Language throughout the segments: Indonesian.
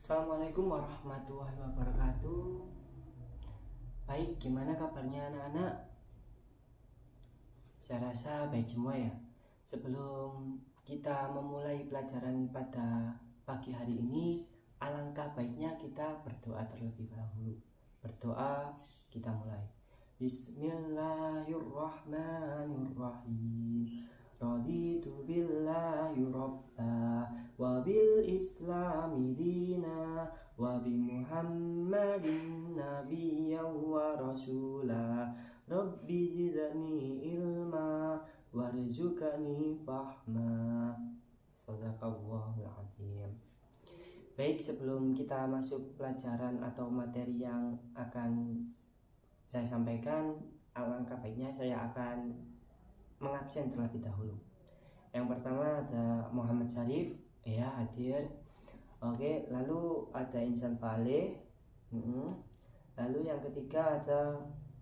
Assalamualaikum warahmatullahi wabarakatuh. Baik, gimana kabarnya anak-anak? Saya rasa baik semua ya. Sebelum kita memulai pelajaran pada pagi hari ini, alangkah baiknya kita berdoa terlebih dahulu. Berdoa, kita mulai. Bismillahirrahmanirrahim. Raditu billahi rabba wa bil islami dina wa bi muhammadin nabiyyan wa rasula rabbi zidni ilma warzuqni fahma. Shadaqallahul azim. Baik, sebelum kita masuk pelajaran atau materi yang akan saya sampaikan, alangkah baiknya saya akan mengabsen terlebih dahulu. Yang pertama ada Muhammad Syarif, ya, hadir. Oke, lalu ada Insan Faleh. Lalu yang ketiga ada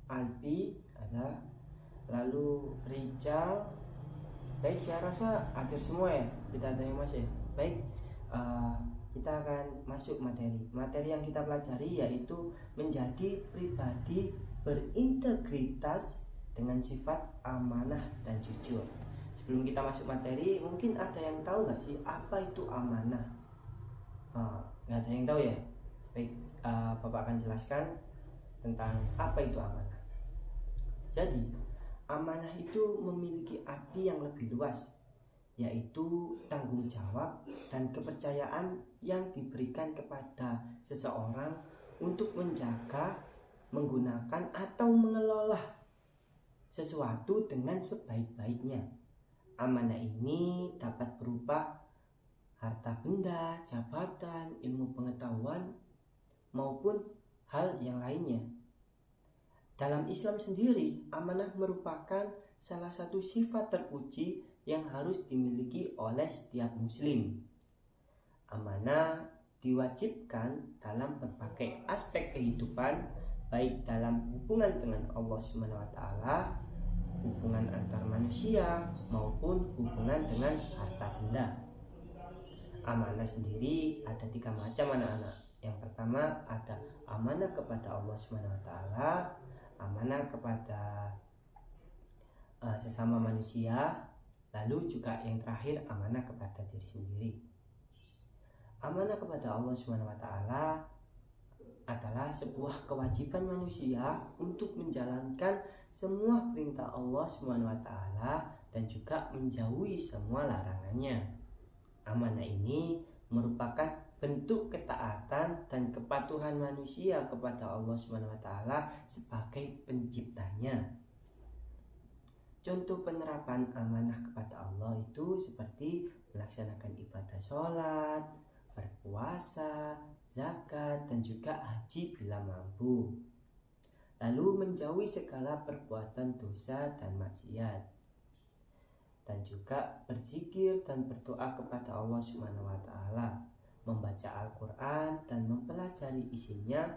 Albi, ada. Lalu Rijal. Baik, saya rasa hadir semua ya. Tidak ada yang masih. Baik, kita akan masuk materi. Materi yang kita pelajari yaitu menjadi pribadi berintegritas dengan sifat amanah dan jujur. Sebelum kita masuk materi, mungkin ada yang tahu nggak sih apa itu amanah? Nggak ada yang tahu ya? Baik, Bapak akan jelaskan tentang apa itu amanah. Jadi, amanah itu memiliki arti yang lebih luas, yaitu tanggung jawab dan kepercayaan yang diberikan kepada seseorang untuk menjaga, menggunakan atau mengelola sesuatu dengan sebaik-baiknya. Amanah ini dapat berupa harta benda, jabatan, ilmu pengetahuan, maupun hal yang lainnya. Dalam Islam sendiri, amanah merupakan salah satu sifat terpuji yang harus dimiliki oleh setiap muslim. Amanah diwajibkan dalam berbagai aspek kehidupan, baik dalam hubungan dengan Allah SWT, hubungan antar manusia, maupun hubungan dengan harta benda. Amanah sendiri ada 3 macam anak-anak. Yang pertama ada amanah kepada Allah SWT, amanah kepada sesama manusia, lalu juga yang terakhir amanah kepada diri sendiri. Amanah kepada Allah SWT adalah sebuah kewajiban manusia untuk menjalankan semua perintah Allah SWT dan juga menjauhi semua larangannya. Amanah ini merupakan bentuk ketaatan dan kepatuhan manusia kepada Allah SWT sebagai penciptanya. Contoh penerapan amanah kepada Allah itu seperti melaksanakan ibadah sholat, berpuasa, zakat, dan juga haji bila mampu. Lalu menjauhi segala perbuatan dosa dan maksiat. Dan juga berzikir dan berdoa kepada Allah SWT, membaca Al-Quran dan mempelajari isinya,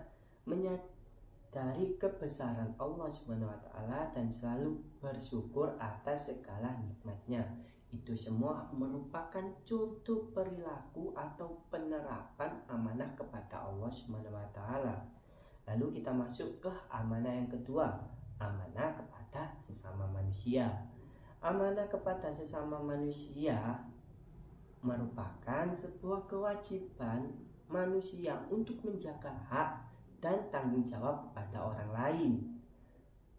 menyadari kebesaran Allah SWT dan selalu bersyukur atas segala nikmatnya. Itu semua merupakan contoh perilaku atau penerapan amanah kepada Allah SWT. Lalu kita masuk ke amanah yang kedua, amanah kepada sesama manusia. Amanah kepada sesama manusia merupakan sebuah kewajiban manusia untuk menjaga hak dan tanggung jawab kepada orang lain.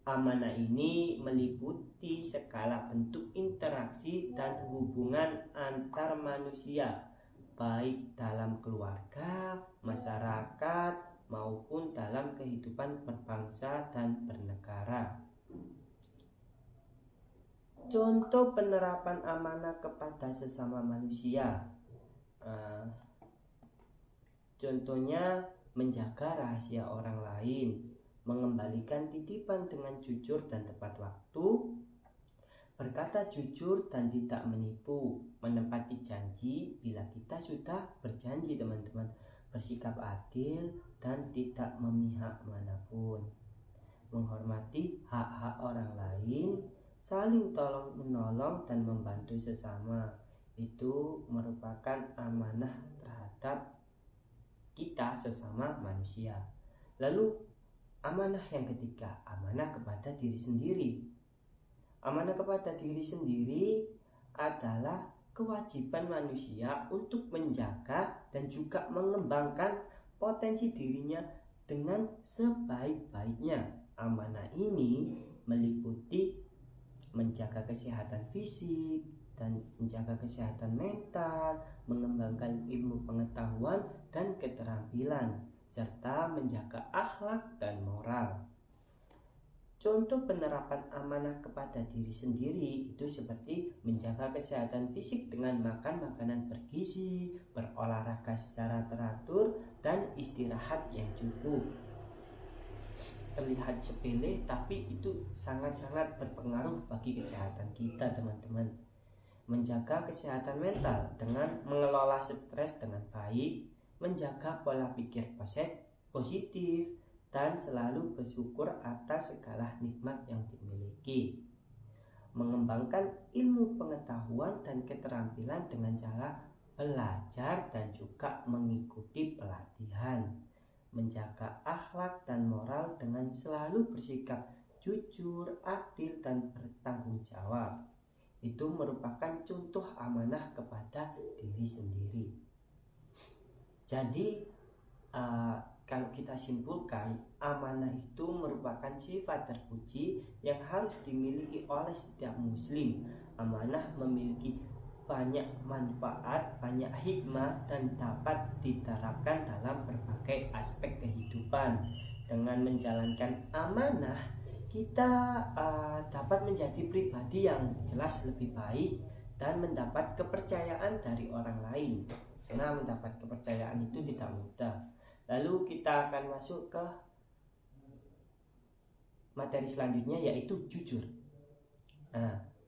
Amanah ini meliputi segala bentuk interaksi dan hubungan antar manusia, baik dalam keluarga, masyarakat, maupun dalam kehidupan berbangsa dan bernegara. Contoh penerapan amanah kepada sesama manusia, contohnya menjaga rahasia orang lain, mengembalikan titipan dengan jujur dan tepat waktu, berkata jujur dan tidak menipu, menepati janji bila kita sudah berjanji teman-teman, bersikap adil dan tidak memihak manapun, menghormati hak-hak orang lain, saling tolong menolong dan membantu sesama. Itu merupakan amanah terhadap kita sesama manusia. Lalu amanah yang ketiga, amanah kepada diri sendiri. Amanah kepada diri sendiri adalah kewajiban manusia untuk menjaga dan juga mengembangkan potensi dirinya dengan sebaik-baiknya. Amanah ini meliputi menjaga kesehatan fisik dan menjaga kesehatan mental, mengembangkan ilmu pengetahuan dan keterampilan, serta menjaga akhlak dan moral. Contoh penerapan amanah kepada diri sendiri itu seperti menjaga kesehatan fisik dengan makan makanan bergizi, berolahraga secara teratur, dan istirahat yang cukup. Terlihat sepele, tapi itu sangat-sangat berpengaruh bagi kesehatan kita, teman-teman. Menjaga kesehatan mental dengan mengelola stres dengan baik, menjaga pola pikir positif, dan selalu bersyukur atas segala nikmat yang dimiliki. Mengembangkan ilmu pengetahuan dan keterampilan dengan cara belajar dan juga mengikuti pelatihan. Menjaga akhlak dan moral dengan selalu bersikap jujur, adil, dan bertanggung jawab. Itu merupakan contoh amanah kepada diri sendiri. Jadi kalau kita simpulkan, amanah itu merupakan sifat terpuji yang harus dimiliki oleh setiap muslim. Amanah memiliki banyak manfaat, banyak hikmah, dan dapat diterapkan dalam berbagai aspek kehidupan. Dengan menjalankan amanah, kita dapat menjadi pribadi yang jelas lebih baik dan mendapat kepercayaan dari orang lain. Karena mendapat kepercayaan itu tidak mudah. Lalu kita akan masuk ke materi selanjutnya, yaitu jujur.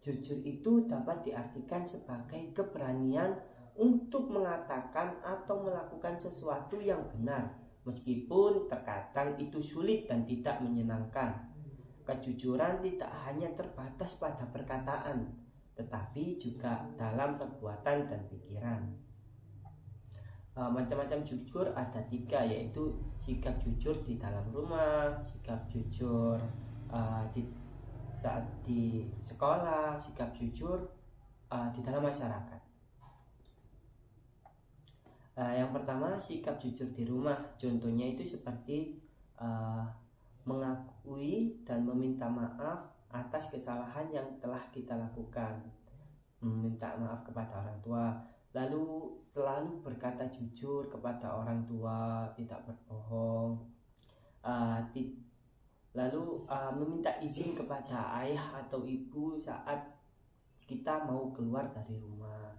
Jujur itu dapat diartikan sebagai keberanian untuk mengatakan atau melakukan sesuatu yang benar, meskipun terkadang itu sulit dan tidak menyenangkan. Kejujuran tidak hanya terbatas pada perkataan, tetapi juga dalam perbuatan dan pikiran. Macam-macam jujur ada 3, yaitu sikap jujur di dalam rumah, sikap jujur saat di sekolah, sikap jujur di dalam masyarakat. Yang pertama, sikap jujur di rumah. Contohnya itu seperti mengakui dan meminta maaf atas kesalahan yang telah kita lakukan, meminta maaf kepada orang tua, lalu selalu berkata jujur kepada orang tua, tidak berbohong, lalu meminta izin kepada ayah atau ibu saat kita mau keluar dari rumah.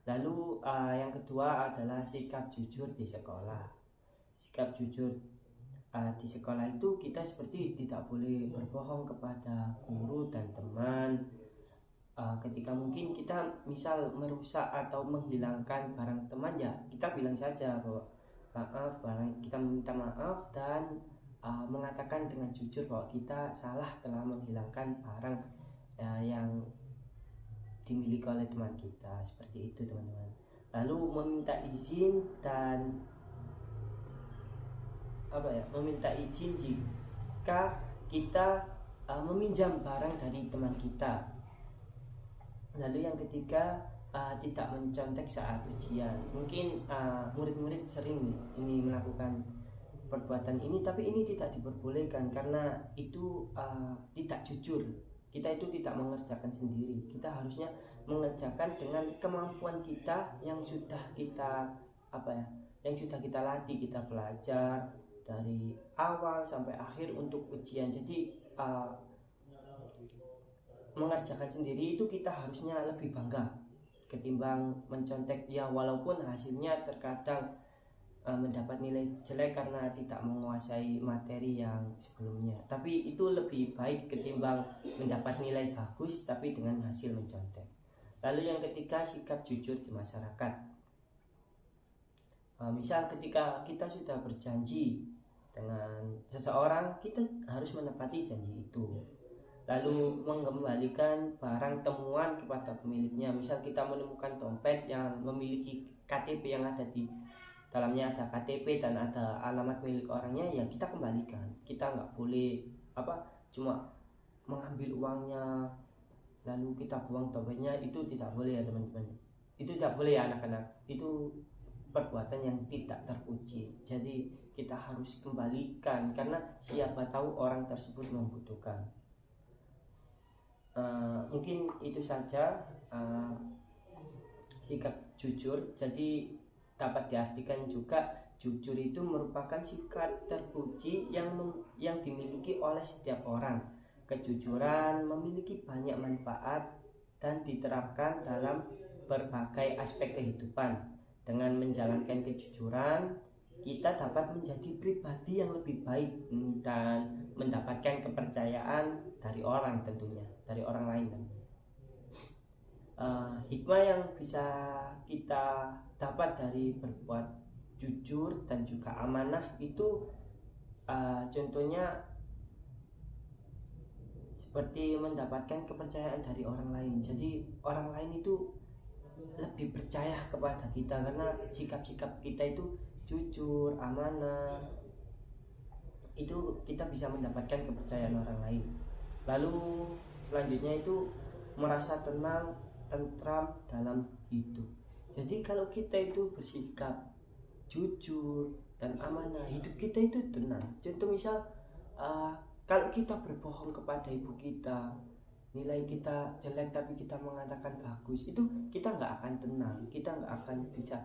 Lalu yang kedua adalah sikap jujur di sekolah. Sikap jujur di sekolah itu kita seperti tidak boleh berbohong kepada guru dan teman. Ketika mungkin kita misal merusak atau menghilangkan barang teman, ya kita bilang saja bahwa maaf, kita meminta maaf dan mengatakan dengan jujur bahwa kita salah telah menghilangkan barang yang dimiliki oleh teman kita, seperti itu teman-teman. Lalu meminta izin dan meminta izin jika kita meminjam barang dari teman kita. Lalu yang ketiga, tidak mencontek saat ujian. Mungkin murid-murid sering ini melakukan perbuatan ini, tapi ini tidak diperbolehkan karena itu tidak jujur. Kita itu tidak mengerjakan sendiri. Kita harusnya mengerjakan dengan kemampuan kita yang sudah kita yang sudah kita latih, kita belajar dari awal sampai akhir untuk ujian. Jadi mengerjakan sendiri itu kita harusnya lebih bangga ketimbang mencontek, ya walaupun hasilnya terkadang mendapat nilai jelek karena tidak menguasai materi yang sebelumnya, tapi itu lebih baik ketimbang mendapat nilai bagus tapi dengan hasil mencontek. Lalu yang ketiga, sikap jujur di masyarakat. Misal ketika kita sudah berjanji dengan seseorang, kita harus menepati janji itu. Lalu mengembalikan barang temuan kepada pemiliknya. Misal kita menemukan dompet yang memiliki KTP yang ada di dalamnya ada KTP dan ada alamat milik orangnya, ya kita kembalikan. Kita nggak boleh cuma mengambil uangnya lalu kita buang dompetnya. Itu tidak boleh ya teman-teman, itu tidak boleh ya anak-anak, itu perbuatan yang tidak terpuji. Jadi kita harus kembalikan karena siapa tahu orang tersebut membutuhkan. Mungkin itu saja sikap jujur. Jadi dapat diartikan juga jujur itu merupakan sikap terpuji yang dimiliki oleh setiap orang. Kejujuran memiliki banyak manfaat dan diterapkan dalam berbagai aspek kehidupan. Dengan menjalankan kejujuran, kita dapat menjadi pribadi yang lebih baik dan mendapatkan kepercayaan dari orang, tentunya dari orang lain. Hikmah yang bisa kita dapat dari berbuat jujur dan juga amanah itu contohnya seperti mendapatkan kepercayaan dari orang lain. Jadi orang lain itu lebih percaya kepada kita karena sikap-sikap kita itu jujur, amanah. Itu kita bisa mendapatkan kepercayaan orang lain. Lalu selanjutnya itu merasa tenang, tentram dalam hidup. Jadi kalau kita itu bersikap jujur dan amanah, hidup kita itu tenang. Contoh misal kalau kita berbohong kepada ibu kita, nilai kita jelek tapi kita mengatakan bagus, itu kita nggak akan tenang, kita nggak akan bisa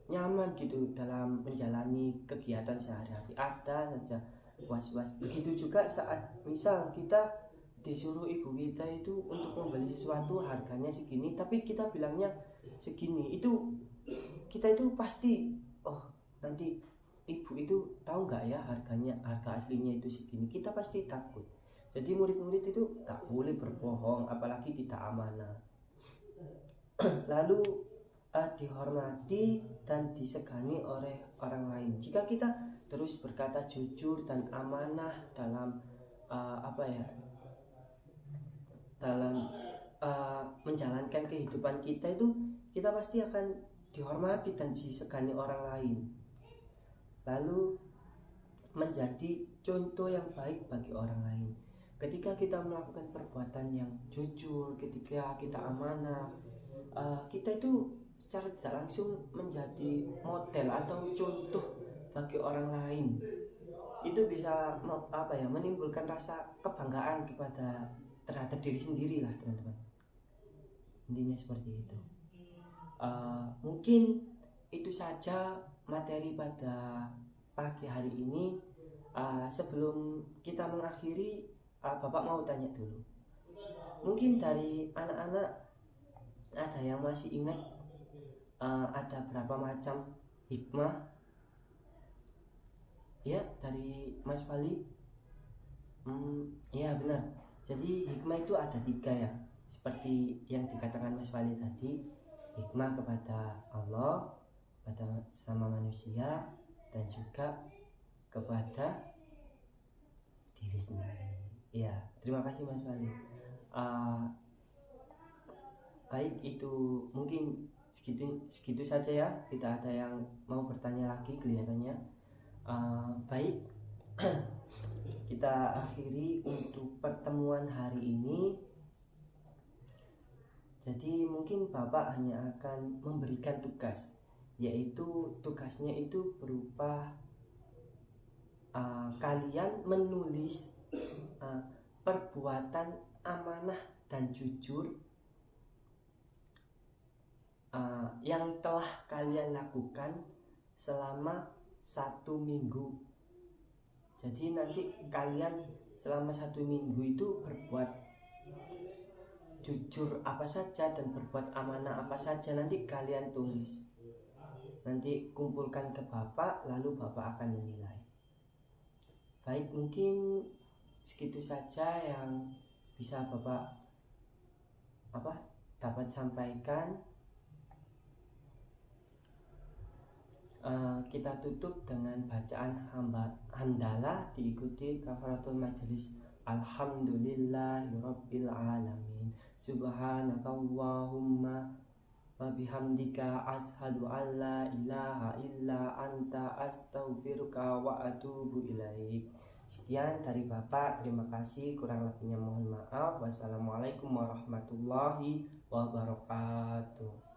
nyaman gitu dalam menjalani kegiatan sehari-hari. Ada saja was-was. Begitu juga saat misal kita disuruh ibu kita itu untuk membeli sesuatu harganya segini tapi kita bilangnya segini, itu kita itu pasti nanti ibu itu tahu nggak ya harga aslinya itu segini, kita pasti takut. Jadi murid-murid itu tak boleh berbohong, apalagi tidak amanah. Lalu dihormati dan disegani oleh orang lain. Jika kita terus berkata jujur dan amanah dalam dalam menjalankan kehidupan kita itu, kita pasti akan dihormati dan disegani orang lain. Lalu menjadi contoh yang baik bagi orang lain. Ketika kita melakukan perbuatan yang jujur, ketika kita amanah, kita itu secara tidak langsung menjadi model atau contoh bagi orang lain. Itu bisa menimbulkan rasa kebanggaan terhadap diri sendiri lah teman-teman. Intinya seperti itu. Mungkin itu saja materi pada pagi hari ini. Sebelum kita mengakhiri, Bapak mau tanya dulu. Mungkin dari anak-anak ada yang masih ingat ada berapa macam hikmah? Ya, dari Mas Fali. Ya benar. Jadi hikmah itu ada 3 ya. Seperti yang dikatakan Mas Fali tadi, hikmah kepada Allah, kepada sama manusia, dan juga kepada diri sendiri. Ya, terima kasih Mas Fali. Baik, itu mungkin segitu saja ya. Tidak ada yang mau bertanya lagi kelihatannya. Baik, kita akhiri untuk pertemuan hari ini. Jadi mungkin Bapak hanya akan memberikan tugas, yaitu tugasnya itu berupa kalian menulis perbuatan amanah dan jujur yang telah kalian lakukan selama 1 minggu. Jadi nanti kalian selama 1 minggu itu berbuat jujur apa saja dan berbuat amanah apa saja, nanti kalian tulis, nanti kumpulkan ke Bapak, lalu Bapak akan menilai. Baik, mungkin segitu saja yang bisa Bapak dapat sampaikan. Kita tutup dengan bacaan hamdalah diikuti kafaratul majelis. Alhamdulillahirabbil alamin. Subhanakallahumma wa bihamdika ashhadu an la ilaha illa anta astaghfiruka wa atubu ilaik. Sekian dari Bapak, terima kasih, kurang lebihnya mohon maaf. Wassalamualaikum warahmatullahi wabarakatuh.